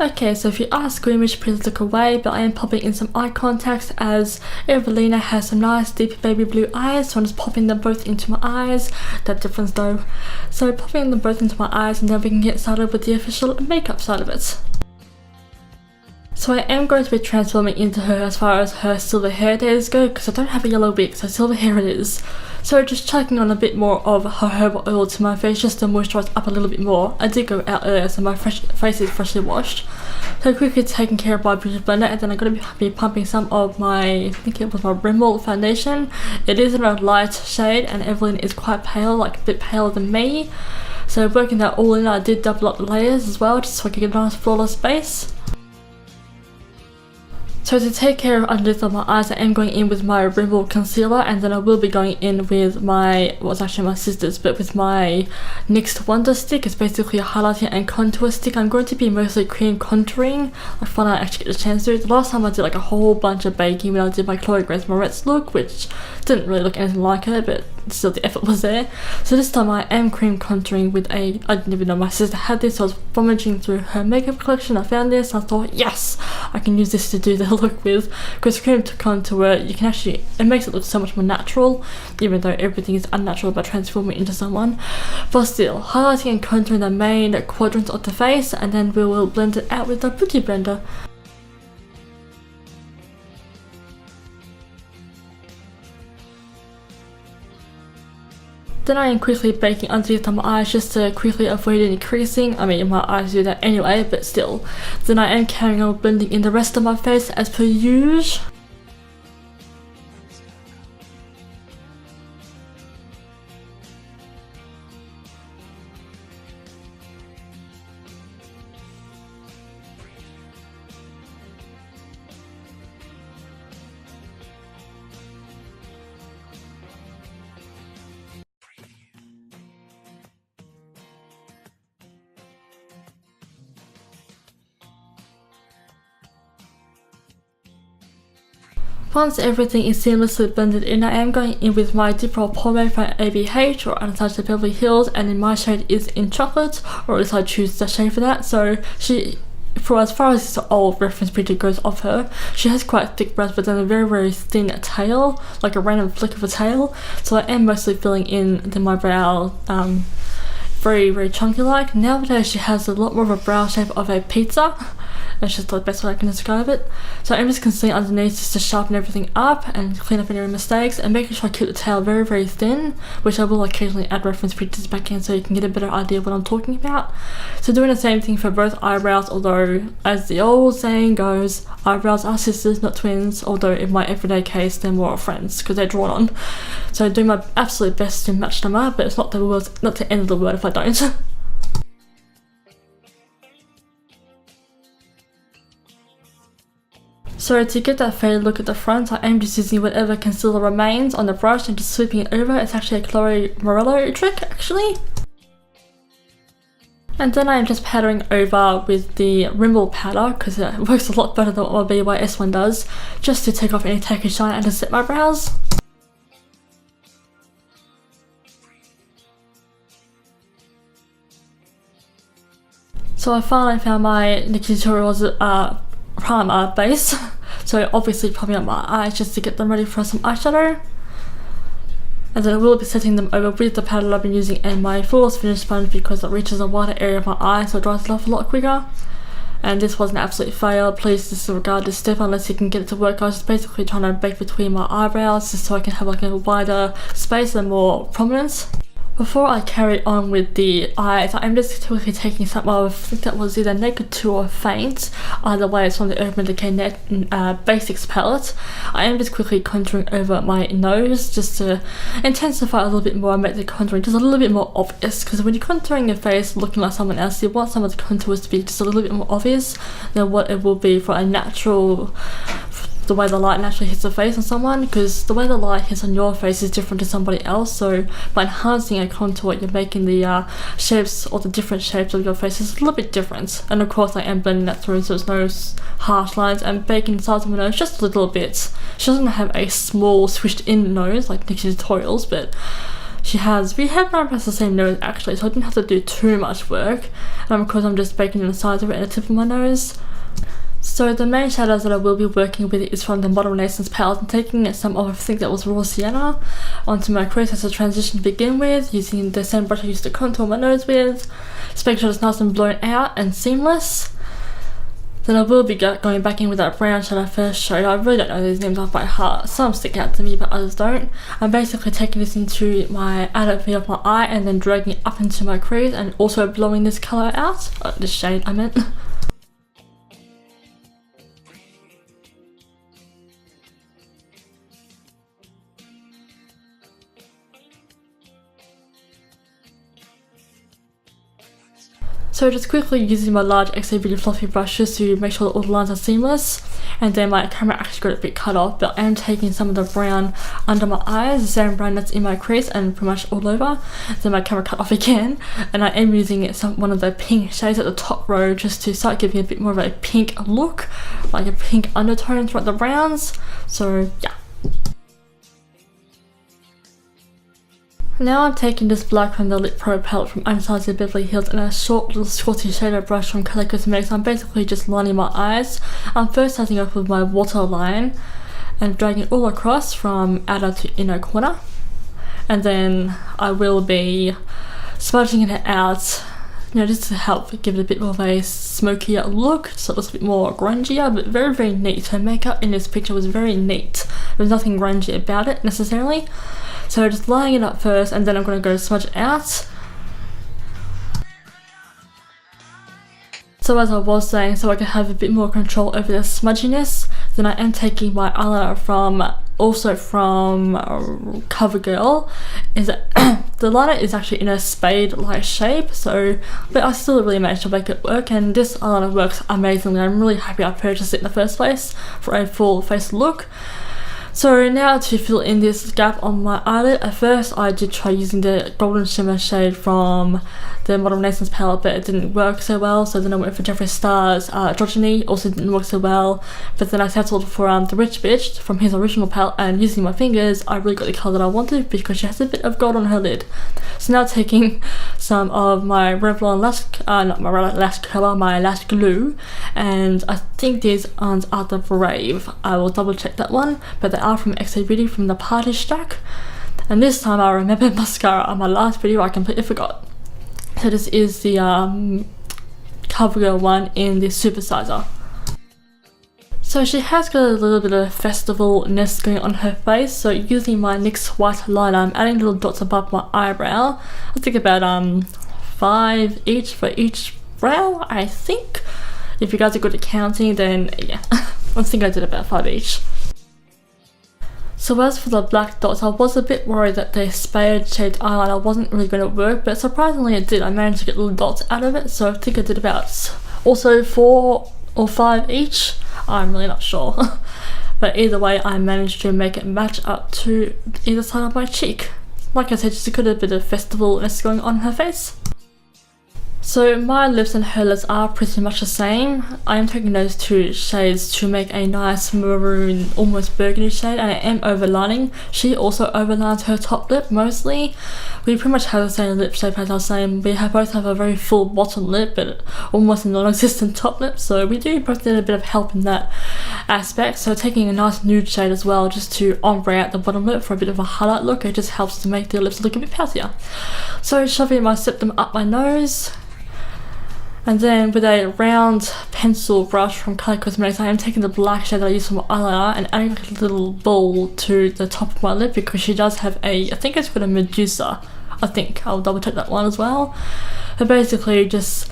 Okay, so if you are squeamish, please look away, but I am popping in some eye contacts as Evalina has some nice deep baby blue eyes, so I'm just popping them both into my eyes. That difference though. So popping them both into my eyes, and then we can get started with the official makeup side of it. So I am going to be transforming into her as far as her silver hair days go, because I don't have a yellow wig, so silver hair it is. So just chucking on a bit more of her herbal oil to my face just to moisturise up a little bit more. I did go out earlier, so my face is freshly washed. So quickly taking care of my beauty blender, and then I'm going to be pumping some of my, I think it was my Rimmel foundation. It is in a light shade, and Evelyn is quite pale, like a bit paler than me. So working that all in, I did double up the layers as well, just so I could get a nice flawless base. So to take care of underneath of my eyes, I am going in with my Rimmel concealer, and then I will be going in with my, well, it's actually my sister's, but with my NYX Wonder Stick. It's basically a highlighting and contour stick. I'm going to be mostly cream contouring, like when I actually get the chance to do it. The last time I did like a whole bunch of baking when I did my Chloe Grace Moretz look, which didn't really look anything like her, but still the effort was there. So this time I am cream contouring with a, I didn't even know my sister had this, so I was rummaging through her makeup collection. I found this, and I thought, yes, I can use this to do the look with, because cream to contour, you can actually, it makes it look so much more natural, even though everything is unnatural by transforming into someone. But still, highlighting and contouring the main quadrants of the face, and then we will blend it out with the beauty blender. Then I am quickly baking underneath my eyes just to quickly avoid any creasing. I mean, my eyes do that anyway, but still. Then I am carrying on blending in the rest of my face as per usual. Once everything is seamlessly blended in, I am going in with my Dip Roll pomade from ABH or Anastasia Beverly Hills, and then my shade is in chocolate, or at least I choose the shade for that. So she, for as far as this old reference picture goes of her, she has quite thick brows but then a very very thin tail, like a random flick of a tail. So I am mostly filling in my brow very very chunky like. Nowadays she has a lot more of a brow shape of a pizza. That's just the best way I can describe it. So I'm just concealing underneath just to sharpen everything up and clean up any mistakes, and making sure I keep the tail very very thin, which I will occasionally add reference pictures back in so you can get a better idea of what I'm talking about. So doing the same thing for both eyebrows, although as the old saying goes, eyebrows are sisters not twins, although in my everyday case they're more friends because they're drawn on. So doing my absolute best to match them up, but it's not the end of the world if I don't. So to get that faded look at the front, I am just using whatever concealer remains on the brush and just sweeping it over. It's actually a Chloe Morello trick actually. And then I am just powdering over with the Rimmel powder because it works a lot better than what my BYS one does, just to take off any tacky shine and to set my brows. So I finally found my NYX Tutorials primer base, so obviously popping up my eyes just to get them ready for some eyeshadow. And then I will be setting them over with the powder that I've been using and my Flawless Finish sponge because it reaches a wider area of my eye, so it dries it off a lot quicker. And this was an absolute fail. Please disregard this step unless you can get it to work. I was just basically trying to bake between my eyebrows just so I can have like a wider space and more prominence. Before I carry on with the eyes, I'm just quickly taking some of, I think that was either Naked 2 or Faint. Either way, it's from the Urban Decay Basics palette. I am just quickly contouring over my nose just to intensify a little bit more and make the contouring just a little bit more obvious. Because when you're contouring your face looking like someone else, you want some of the contours to be just a little bit more obvious than what it will be for a natural, the way the light naturally hits the face on someone, because the way the light hits on your face is different to somebody else. So by enhancing a contour, you're making the shapes or the different shapes of your face is a little bit different. And of course I am blending that through so there's no harsh lines, and baking the sides of my nose just a little bit. She doesn't have a small swished in nose like NYX Tutorials, but we have around the same nose actually, so I didn't have to do too much work, because I'm just baking in the sides of it and the tip of my nose. So the main shadows that I will be working with is from the Model Renaissance palette. I'm taking some of, I think that was raw sienna, onto my crease as a transition to begin with, using the same brush I used to contour my nose with, just make sure it's nice and blown out and seamless. Then I will be going back in with that brown shadow I first showed. I really don't know these names off by heart. Some stick out to me but others don't. I'm basically taking this into my outer V of my eye and then dragging it up into my crease and also blowing this colour out. This shade I meant. So just quickly using my large XA Beauty fluffy brush just to make sure that all the lines are seamless, and then my camera actually got a bit cut off, but I am taking some of the brown under my eyes, the same brown that's in my crease and pretty much all over. Then my camera cut off again, and I am using one of the pink shades at the top row just to start giving a bit more of a pink look, like a pink undertone throughout the browns. So yeah. Now I'm taking this black from the Lip Pro palette from Anastasia Beverly Hills and a short little Scotty shader brush from Color Cosmetics. I'm basically just lining my eyes. I'm first starting off with my waterline and dragging it all across from outer to inner corner. And then I will be smudging it out, just to help give it a bit more of a smokier look, so it looks a bit more grungier, but very, very neat. Her makeup in this picture was very neat. There was nothing grungy about it necessarily. So just lining it up first, and then I'm going to go smudge it out. So as I was saying, so I can have a bit more control over the smudginess, then I am taking my eyeliner from CoverGirl. The liner is actually in a spade-like shape, but I still really managed to make it work, and this eyeliner works amazingly. I'm really happy I purchased it in the first place for a full face look. So now to fill in this gap on my eyelid, at first I did try using the golden shimmer shade from the Model Renaissance palette, but it didn't work so well. So then I went for Jeffree Star's Androgyny, also didn't work so well. But then I settled for the Rich Bitch from his original palette, and using my fingers I really got the colour that I wanted because she has a bit of gold on her lid. So now taking some of my Revlon my lash glue, and I think these ones are the Brave. I will double check that one, but they are from XA Beauty from the Party Stack. And this time I remembered mascara on my last video, I completely forgot. So this is the CoverGirl one in the Supersizer. So she has got a little bit of festivalness going on her face, so using my NYX white liner, I'm adding little dots above my eyebrow. I think about 5 each for each brow, I think. If you guys are good at counting, then yeah, I think I did about 5 each. So as for the black dots, I was a bit worried that the spade shaped eyeliner wasn't really going to work, but surprisingly it did. I managed to get little dots out of it, so I think I did about also 4 or 5 each. I'm really not sure. But either way, I managed to make it match up to either side of my cheek. Like I said, she's got a bit of festivalness going on her face. So my lips and her lips are pretty much the same. I am taking those two shades to make a nice maroon, almost burgundy shade, and I am overlining. She also overlines her top lip mostly. We pretty much have the same lip shape as I was saying. We both have a very full bottom lip, but almost a non-existent top lip, so we do both need a bit of help in that aspect. So taking a nice nude shade as well, just to ombre out the bottom lip for a bit of a highlight look. It just helps to make the lips look a bit poutier. So shoving my septum up my nose. And then with a round pencil brush from Color Cosmetics, I am taking the black shade that I used for my eyeliner and adding like a little ball to the top of my lip, because she does have I think it's called a Medusa. I think I'll double check that one as well. But basically just,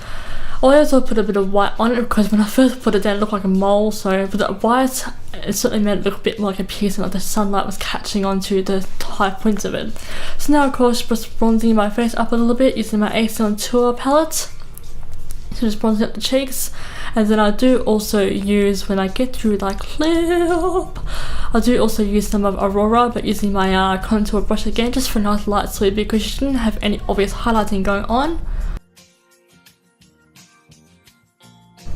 I also put a bit of white on it because when I first put it down it looked like a mole, so with that white it certainly made it look a bit more like a piercing, like the sunlight was catching onto the high points of it. So now of course just bronzing my face up a little bit using my A7 Tour palette. So just bronzing up the cheeks, and then I do also use, when I get through like clip, I do also use some of Aurora, but using my contour brush again just for a nice light sweep, because she didn't have any obvious highlighting going on.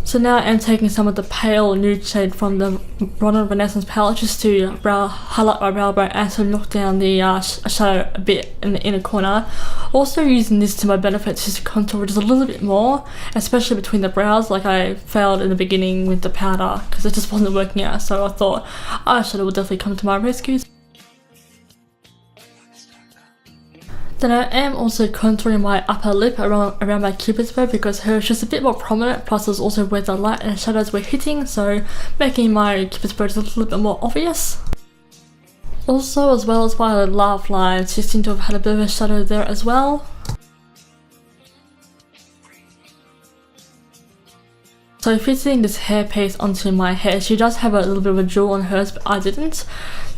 So So now I'm taking some of the pale nude shade from the Ronald Renaissance palette just to highlight my brow bone and to knock down the shadow a bit in the inner corner. Also using this to my benefit just to contour just a little bit more, especially between the brows. Like I failed in the beginning with the powder because it just wasn't working out, so I thought eyeshadow would definitely come to my rescue. Then I am also contouring my upper lip around my cupid's bow because hers is just a bit more prominent, plus it's also where the light and shadows were hitting, so making my cupid's bow just a little bit more obvious. Also, as well as my laugh lines, she seemed to have had a bit of a shadow there as well. So fitting this hairpiece onto my hair, she does have a little bit of a jewel on hers, but I didn't.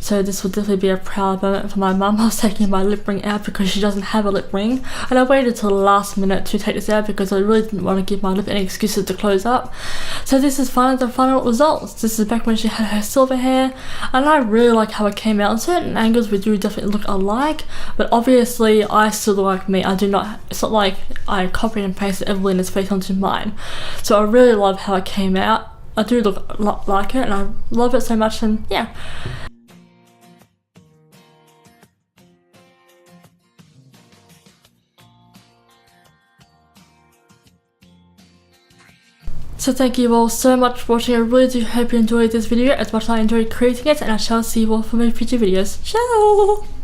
So this would definitely be a proud moment for my mum. I was taking my lip ring out because she doesn't have a lip ring, and I waited till the last minute to take this out because I really didn't want to give my lip any excuses to close up. So this is finally the final results. This is back when she had her silver hair, and I really like how it came out. In certain angles we do definitely look alike, but obviously I still look like me. I do not, it's not like I copied and pasted Evalina's face onto mine. So I really love how it came out. I do look a lot like it and I love it so much, and yeah. So thank you all so much for watching. I really do hope you enjoyed this video as much as I enjoyed creating it, and I shall see you all for my future videos. Ciao!